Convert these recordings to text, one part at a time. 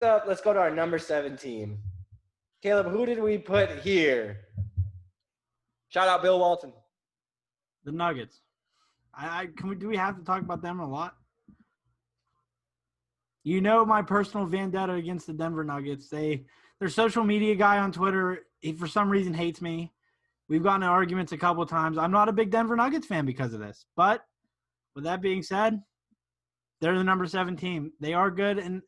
Up, let's go to our number 7 team. Caleb, who did we put here? Shout out Bill Walton. The Nuggets. Do we have to talk about them a lot? You know my personal vendetta against the Denver Nuggets. Their social media guy on Twitter, he for some reason hates me. We've gotten in arguments a couple of times. I'm not a big Denver Nuggets fan because of this. But with that being said, they're the number 7 team. They are good, and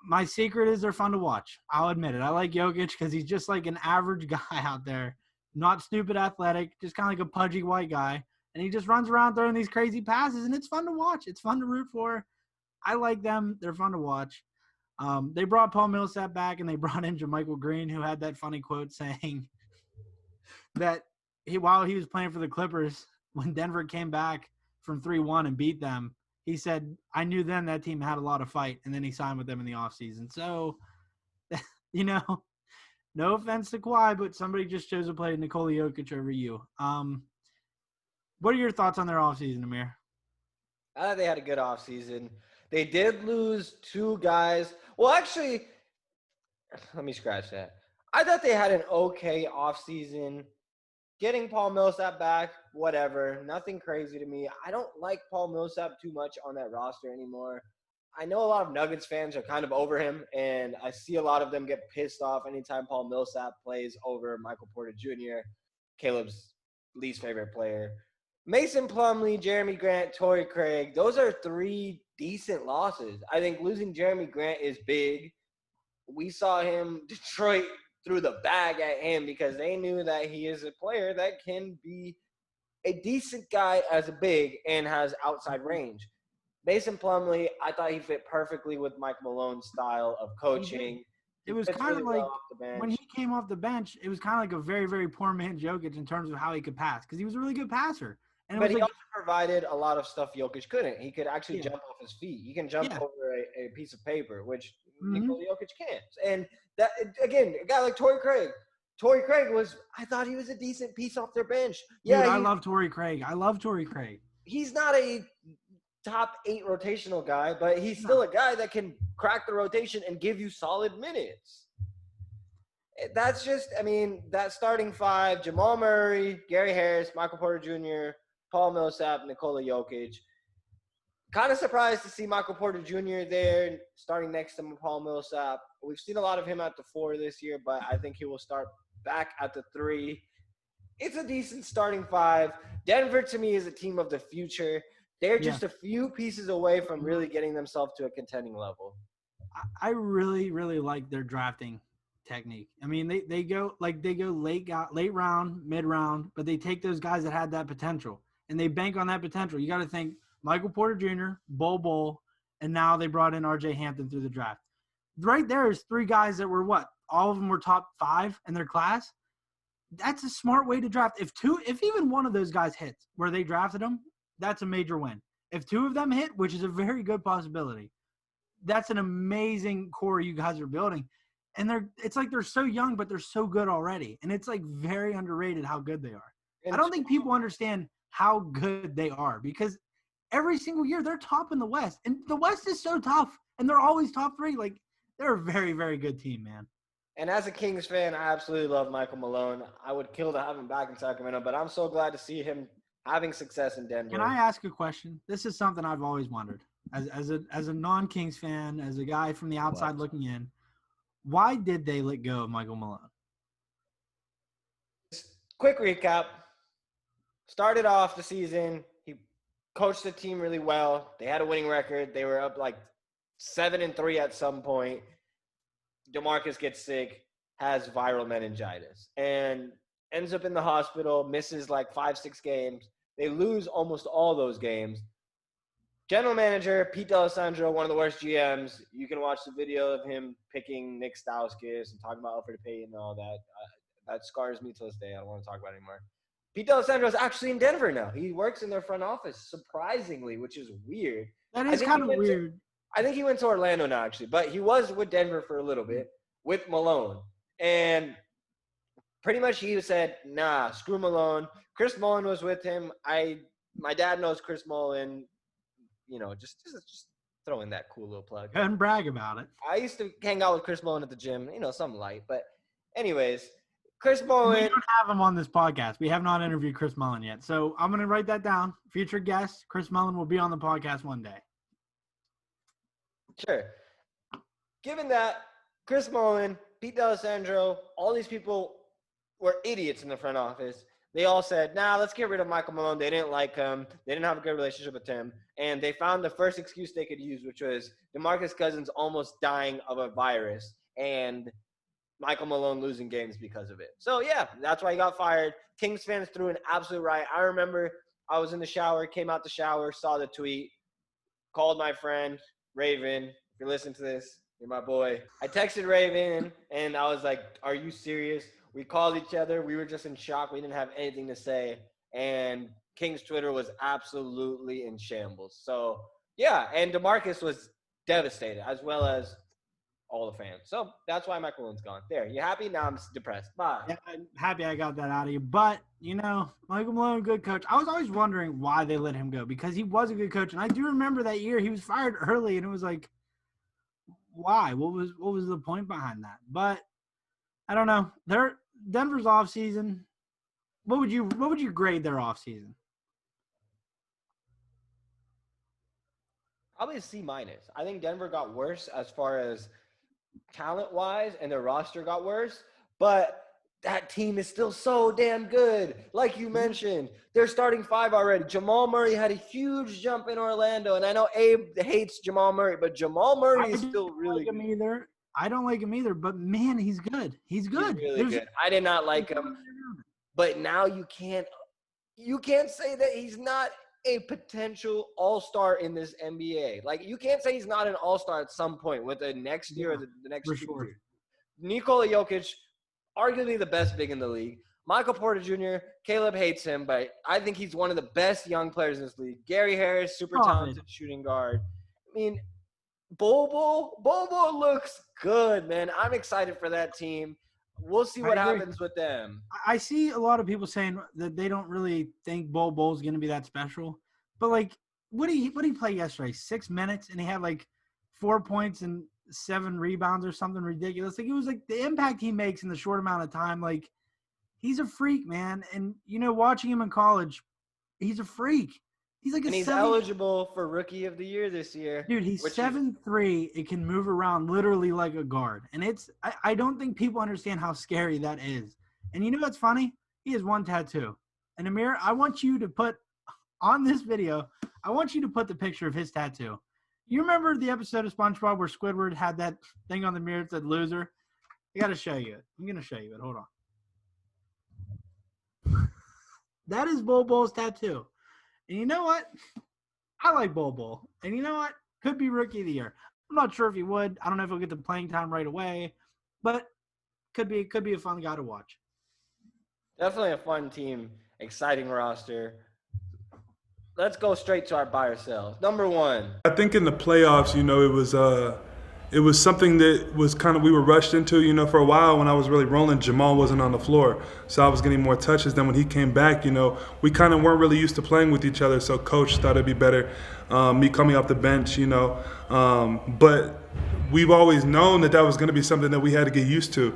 my secret is they're fun to watch. I'll admit it. I like Jokic because he's just like an average guy out there. Not stupid athletic, just kind of like a pudgy white guy. And he just runs around throwing these crazy passes, and it's fun to watch. It's fun to root for. I like them. They're fun to watch. They brought Paul Millsap back, and they brought in JaMychal Green, who had that funny quote saying that while he was playing for the Clippers, when Denver came back from 3-1 and beat them, he said, I knew then that team had a lot of fight, and then he signed with them in the offseason. So, no offense to Kawhi, but somebody just chose to play Nikola Jokic over you. What are your thoughts on their offseason, Amir? I thought they had a good offseason. They did lose 2 guys. Well, actually, let me scratch that. I thought they had an okay offseason. Getting Paul Millsap back, whatever. Nothing crazy to me. I don't like Paul Millsap too much on that roster anymore. I know a lot of Nuggets fans are kind of over him, and I see a lot of them get pissed off anytime Paul Millsap plays over Michael Porter Jr., Caleb's least favorite player. Mason Plumlee, Jeremy Grant, Torrey Craig, those are 3 decent losses. I think losing Jeremy Grant is big. We saw him, Detroit threw the bag at him because they knew that he is a player that can be a decent guy as a big and has outside range. Mason Plumlee, I thought he fit perfectly with Mike Malone's style of coaching. It was kind of like when he came off the bench, it was kind of like a very, very poor man Jokic in terms of how he could pass because he was a really good passer. But he also provided a lot of stuff Jokic couldn't. He could actually jump off his feet. He can jump over a piece of paper, which Nikola Jokic can't. And that, again, a guy like Torrey Craig. Torrey Craig I thought he was a decent piece off their bench. Yeah, dude, I love Torrey Craig. He's not a top 8 rotational guy, but he's still a guy that can crack the rotation and give you solid minutes. That's just, that starting 5, Jamal Murray, Gary Harris, Michael Porter Jr., Paul Millsap, Nikola Jokic. Kind of surprised to see Michael Porter Jr. there starting next to Paul Millsap. We've seen a lot of him at the 4 this year, but I think he will start back at the 3. It's a decent starting 5. Denver, to me, is a team of the future. They're just a few pieces away from really getting themselves to a contending level. I really, really like their drafting technique. They go late round, mid round, but they take those guys that had that potential and they bank on that potential. You got to think Michael Porter Jr., Bol, and now they brought in RJ Hampton through the draft. Right there is 3 guys that were all of them were top 5 in their class. That's a smart way to draft. If even one of those guys hits where they drafted them, that's a major win. If 2 of them hit, which is a very good possibility, that's an amazing core you guys are building. And it's like they're so young, but they're so good already. And it's like very underrated how good they are. I don't think people understand how good they are because every single year they're top in the West. And the West is so tough. And they're always top 3. Like, they're a very, very good team, man. And as a Kings fan, I absolutely love Michael Malone. I would kill to have him back in Sacramento, but I'm so glad to see him having success in Denver. Can I ask a question? This is something I've always wondered. As a non-Kings fan, as a guy from the outside looking in, why did they let go of Michael Malone? Quick recap. Started off the season. He coached the team really well. They had a winning record. They were up like 7-3 at some point. DeMarcus gets sick, has viral meningitis, and ends up in the hospital, misses like 5-6 games. They lose almost all those games. General manager, Pete D'Alessandro, one of the worst GMs. You can watch the video of him picking Nick Stauskas and talking about Elfrid Payton and all that. That scars me to this day. I don't want to talk about it anymore. Pete D'Alessandro is actually in Denver now. He works in their front office, surprisingly, which is weird. That is kind of weird. I think he went to Orlando now, actually. But he was with Denver for a little bit with Malone. And pretty much he said, nah, screw Malone. Chris Mullin was with him. My dad knows Chris Mullin. Just throw in that cool little plug. Go ahead and brag about it. I used to hang out with Chris Mullin at the gym, something light. But anyways, Chris We Mullin. don't have him on this podcast. We have not interviewed Chris Mullin yet. So I'm going to write that down. Future guest, Chris Mullin will be on the podcast one day. Sure. Given that Chris Mullin, Pete D'Alessandro, all these people were idiots in the front office. They all said, let's get rid of Michael Malone. They didn't like him. They didn't have a good relationship with him. And they found the first excuse they could use, which was DeMarcus Cousins almost dying of a virus and Michael Malone losing games because of it. So, yeah, that's why he got fired. Kings fans threw an absolute riot. I remember I was in the shower, came out the shower, saw the tweet, called my friend, Raven. If you're listening to this, you're my boy. I texted Raven, and I was like, are you serious? We called each other. We were just in shock. We didn't have anything to say. And King's Twitter was absolutely in shambles. So, yeah, and DeMarcus was devastated, as well as all the fans. So that's why Michael Malone's gone. There, you happy? Now I'm depressed. Bye. Yeah, I'm happy I got that out of you. But, Michael Malone, good coach. I was always wondering why they let him go because he was a good coach. And I do remember that year he was fired early, and it was like, why? What was the point behind that? But I don't know. Denver's off season. What would you grade their off season? Probably a C-. I think Denver got worse as far as talent-wise, and their roster got worse. But that team is still so damn good. Like you mentioned, they're starting five already. Jamal Murray had a huge jump in Orlando, and I know Abe hates Jamal Murray, but Jamal Murray is still really good. I don't like him either, but man, he's good. He's good. He's really good. I did not like him, but now you can't say that he's not a potential all-star in this NBA. Like, you can't say he's not an all-star at some point with the next year or the next 2 years. Nikola Jokic, arguably the best big in the league. Michael Porter Jr., Caleb hates him, but I think he's one of the best young players in this league. Gary Harris, super talented shooting guard. I mean, Bobo looks good, man. I'm excited for that team. We'll see what happens with them. I see a lot of people saying that they don't really think Bobo's going to be that special. But, like, what did he play yesterday? 6 minutes, and he had, like, 4 points and 7 rebounds or something ridiculous. Like, it was, like, the impact he makes in the short amount of time. Like, he's a freak, man. And, watching him in college, he's a freak. He's like he's eligible for Rookie of the Year this year. Dude, he's 7'3". It can move around literally like a guard. And I don't think people understand how scary that is. And you know what's funny? He has one tattoo. And Amir, I want you to put on this video, I want you to put the picture of his tattoo. You remember the episode of SpongeBob where Squidward had that thing on the mirror that said loser? I got to show you it. I'm going to show you it. Hold on. That is Bobo's tattoo. And you know what? I like Bobo. And you know what? Could be Rookie of the Year. I'm not sure if he would. I don't know if he'll get the playing time right away. But could be a fun guy to watch. Definitely a fun team. Exciting roster. Let's go straight to our buy or sell. Number one. I think in the playoffs, it was something that was we were rushed into, for a while when I was really rolling, Jamal wasn't on the floor. So I was getting more touches. Then when he came back, we kind of weren't really used to playing with each other. So coach thought it'd be better, me coming off the bench, But we've always known that was going to be something that we had to get used to,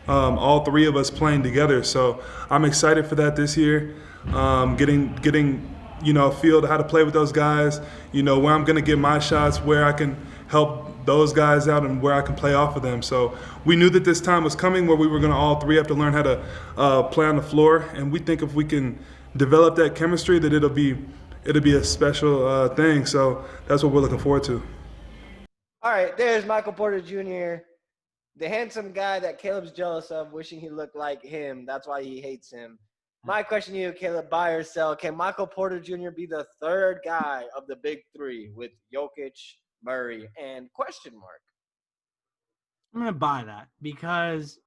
all three of us playing together. So I'm excited for that this year, getting a feel to how to play with those guys, where I'm going to get my shots, where I can help those guys out and where I can play off of them. So we knew that this time was coming where we were going to all three have to learn how to play on the floor. And we think if we can develop that chemistry, that it'll be a special thing. So that's what we're looking forward to. All right, there's Michael Porter Jr., the handsome guy that Caleb's jealous of, wishing he looked like him. That's why he hates him. My question to you, Caleb, buy or sell, can Michael Porter Jr. be the third guy of the big three with Jokic, Murray, and question mark? I'm going to buy that because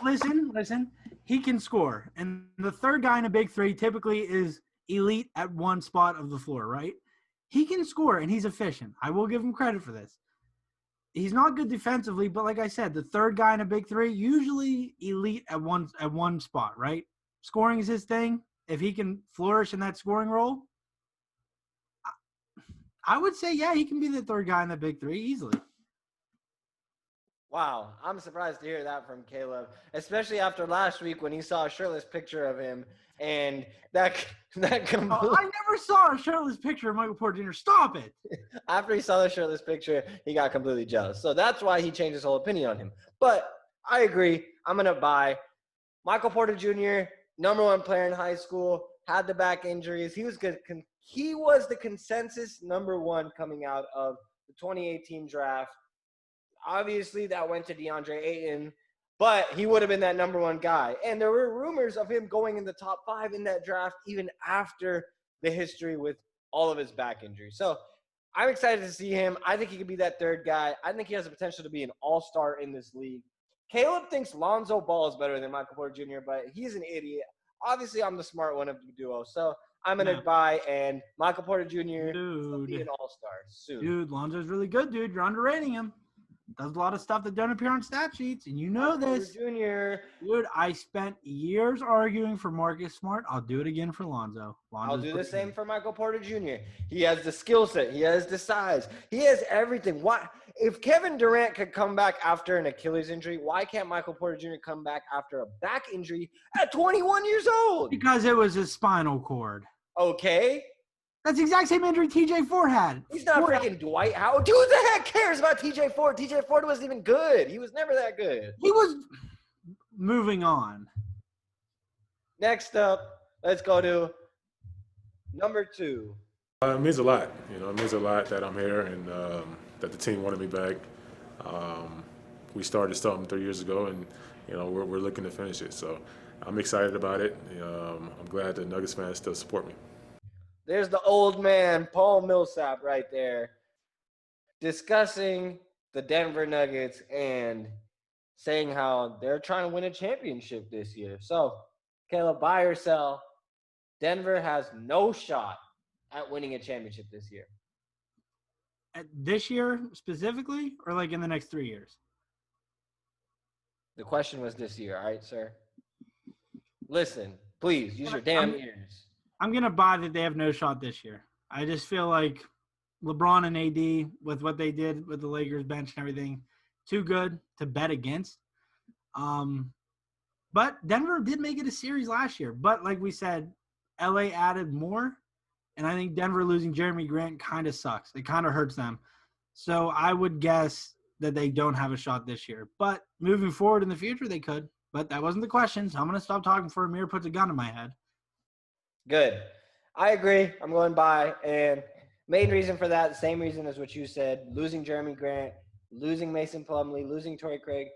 listen, he can score. And the third guy in a big three typically is elite at one spot of the floor, right? He can score and he's efficient. I will give him credit for this. He's not good defensively, but like I said, the third guy in a big three, usually elite at one spot, right? Scoring is his thing. If he can flourish in that scoring role, I would say, yeah, he can be the third guy in the big three easily. Wow, I'm surprised to hear that from Caleb, especially after last week when he saw a shirtless picture of him, and that Oh, I never saw a shirtless picture of Michael Porter Jr. Stop it. after he saw the shirtless picture, he got completely jealous. So that's why he changed his whole opinion on him. But I agree. I'm gonna buy Michael Porter Jr., number one player in high school, had the back injuries. He was good. He was the consensus number one coming out of the 2018 draft. Obviously, that went to DeAndre Ayton, but he would have been that number one guy. And there were rumors of him going in the top 5 in that draft, even after the history with all of his back injuries. So I'm excited to see him. I think he could be that third guy. I think he has the potential to be an all-star in this league. Caleb thinks Lonzo Ball is better than Michael Porter Jr., but he's an idiot. Obviously, I'm the smart one of the duo. So I'm going to buy, and Michael Porter Jr. will be an all-star soon. Dude, Lonzo's really good, dude. You're underrating him. Does a lot of stuff that don't appear on stat sheets, and you know this. Junior. Dude, I spent years arguing for Marcus Smart. I'll do it again for Lonzo. I'll do the same for Michael Porter Jr. He has the skill set. He has the size. He has everything. Why? If Kevin Durant could come back after an Achilles injury, why can't Michael Porter Jr. come back after a back injury at 21 years old? Because it was his spinal cord. Okay. That's the exact same injury TJ Ford had. He's not freaking Dwight Howard. Who the heck cares about TJ Ford? TJ Ford wasn't even good. He was never that good. He was moving on. Next up, let's go to number 2. It means a lot. It means a lot that I'm here and that the team wanted me back. We started something 3 years ago, and we're looking to finish it. So I'm excited about it. I'm glad the Nuggets fans still support me. There's the old man, Paul Millsap, right there, discussing the Denver Nuggets and saying how they're trying to win a championship this year. So, Caleb, buy or sell, Denver has no shot at winning a championship this year. This year specifically, or like in the next 3 years? The question was this year, all right, sir? Listen, please, use your damn ears. I'm going to buy that they have no shot this year. I just feel like LeBron and AD, with what they did with the Lakers bench and everything, too good to bet against. But Denver did make it a series last year. But like we said, LA added more, and I think Denver losing Jeremy Grant kind of sucks. It kind of hurts them. So I would guess that they don't have a shot this year. But moving forward in the future, they could. But that wasn't the question, so I'm going to stop talking before Amir puts a gun in my head. Good. I agree. I'm going by. And main reason for that, same reason as what you said, losing Jeremy Grant, losing Mason Plumlee, losing Torrey Craig.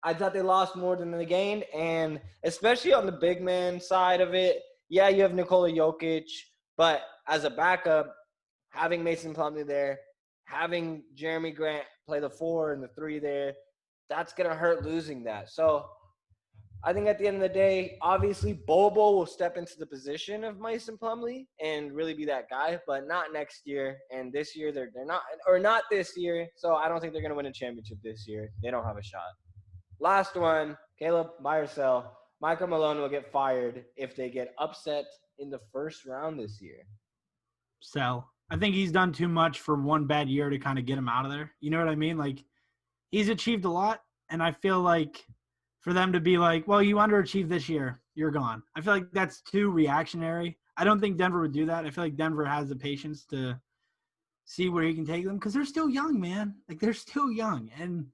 I thought they lost more than they gained. And especially on the big man side of it, yeah, you have Nikola Jokic. But as a backup, having Mason Plumlee there, having Jeremy Grant play the 4 and the 3 there, that's going to hurt losing that. So I think at the end of the day, obviously, Bobo will step into the position of Mason Plumlee and really be that guy, but not next year. And this year, they're not, or not this year. So I don't think they're going to win a championship this year. They don't have a shot. Last one, Caleb, buy or sell. Michael Malone will get fired if they get upset in the first round this year. Sell. I think he's done too much for one bad year to kind of get him out of there. You know what I mean? Like, he's achieved a lot, and I feel like for them to be like, well, you underachieved this year, you're gone. I feel like that's too reactionary. I don't think Denver would do that. I feel like Denver has the patience to see where he can take them because they're still young, man. Like, they're still young. And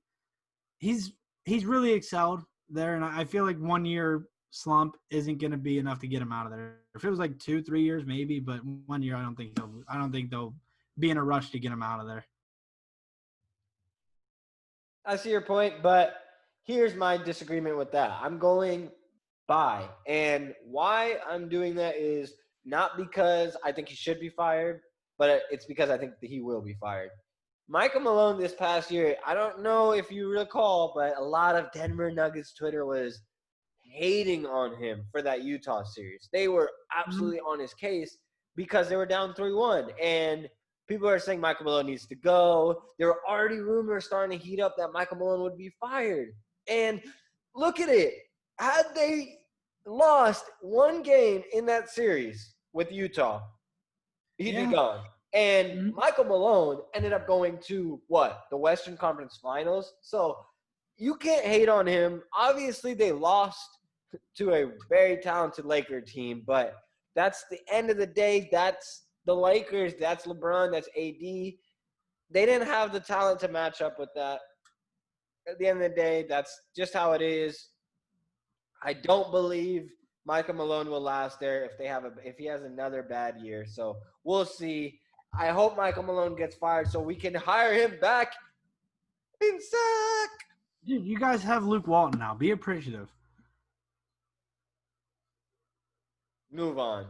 he's really excelled there, and I feel like 1 year slump isn't going to be enough to get him out of there. If it was like 2-3 years, maybe, but 1 year, I don't think they'll be in a rush to get him out of there. I see your point, but here's my disagreement with that. I'm going buy. And why I'm doing that is not because I think he should be fired, but it's because I think that he will be fired. Michael Malone this past year, I don't know if you recall, but a lot of Denver Nuggets Twitter was hating on him for that Utah series. They were absolutely on his case because they were down 3-1. And people are saying Michael Malone needs to go. There were already rumors starting to heat up that Michael Malone would be fired. And look at it. Had they lost one game in that series with Utah, he'd be gone. And Mhm. Michael Malone ended up going to what? The Western Conference Finals. So you can't hate on him. Obviously, they lost to a very talented Laker team, but that's the end of the day. That's the Lakers. That's LeBron. That's AD. They didn't have the talent to match up with that. At the end of the day, that's just how it is. I don't believe Michael Malone will last there if he has another bad year. So we'll see. I hope Michael Malone gets fired so we can hire him back in Sac. Dude, you guys have Luke Walton now. Be appreciative. Move on.